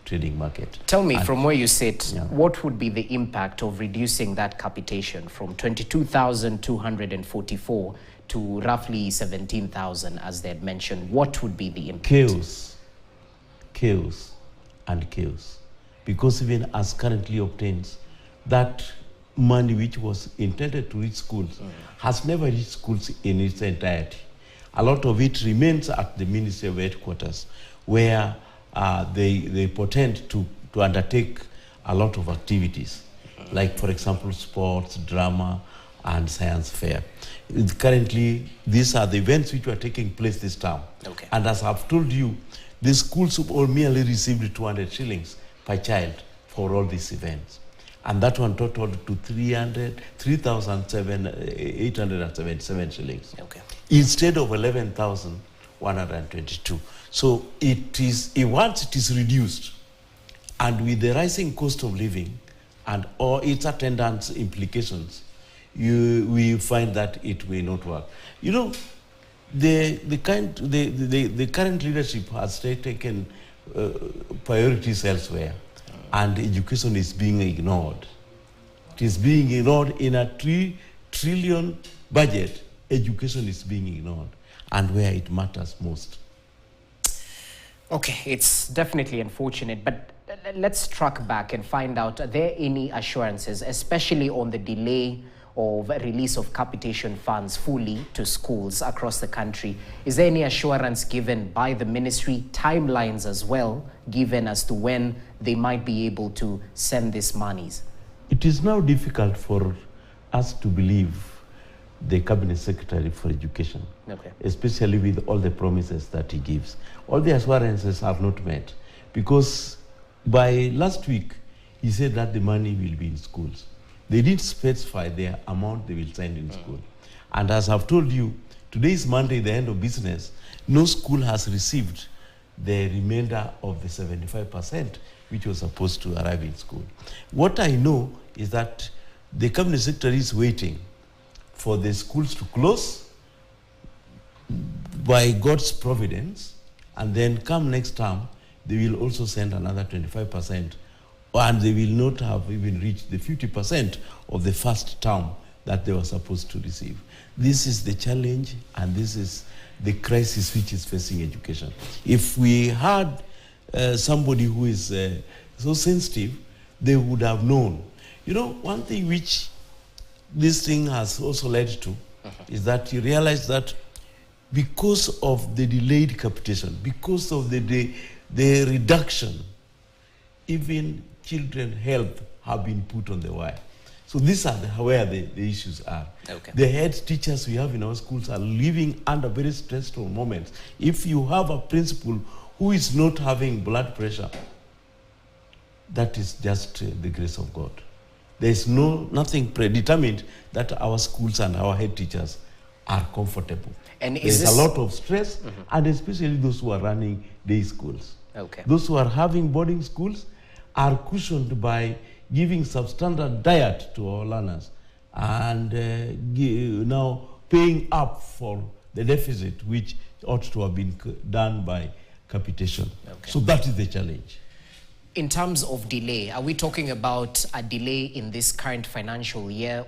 trading market. Tell me, from where you sit, what would be the impact of reducing that capitation from 22,244 to roughly 17,000, as they had mentioned? What would be the impact? Chaos, and chaos. Because even as currently obtains, that money which was intended to reach schools has never reached schools in its entirety. A lot of it remains at the Ministry of Headquarters, where they pretend to undertake a lot of activities, like, for example, sports, drama, and science fair. Currently, these are the events which were taking place this term. Okay. And as I've told you, the schools all merely received 200 shillings per child for all these events. And that one totaled to 3,877 shillings. Okay. Instead of 11,122. So once it is reduced, and with the rising cost of living and all its attendant implications, we find that it may not work. You know, the current leadership has taken priorities elsewhere, and education is being ignored. It is being ignored in a 3 trillion budget. Education is being ignored, and where it matters most. Okay, it's definitely unfortunate, but let's track back and find out, are there any assurances, especially on the delay of release of capitation funds fully to schools across the country? Is there any assurance given by the ministry, timelines as well, given as to when they might be able to send these monies? It is now difficult for us to believe the Cabinet Secretary for Education, especially with all the promises that he gives. All the assurances are not met, because by last week, he said that the money will be in schools. They didn't specify the amount they will send in school. And as I've told you, today is Monday, the end of business. No school has received the remainder of the 75% which was supposed to arrive in school. What I know is that the Cabinet Secretary is waiting for the schools to close by God's providence, and then come next term, they will also send another 25%, and they will not have even reached the 50% of the first term that they were supposed to receive. This is the challenge, and this is the crisis which is facing education. If we had somebody who is so sensitive, they would have known. You know, one thing which this thing has also led to is that you realize that because of the delayed capitation, because of the reduction, even children health have been put on the wire. So these are where the issues are. Okay. The head teachers we have in our schools are living under very stressful moments. If you have a principal who is not having blood pressure, that is just the grace of God. There is nothing predetermined that our schools and our head teachers are comfortable. And there's a lot of stress, and especially those who are running day schools. Okay. Those who are having boarding schools are cushioned by giving substandard diet to our learners, and now paying up for the deficit which ought to have been done by capitation. Okay. So that is the challenge. In terms of delay, are we talking about a delay in this current financial year?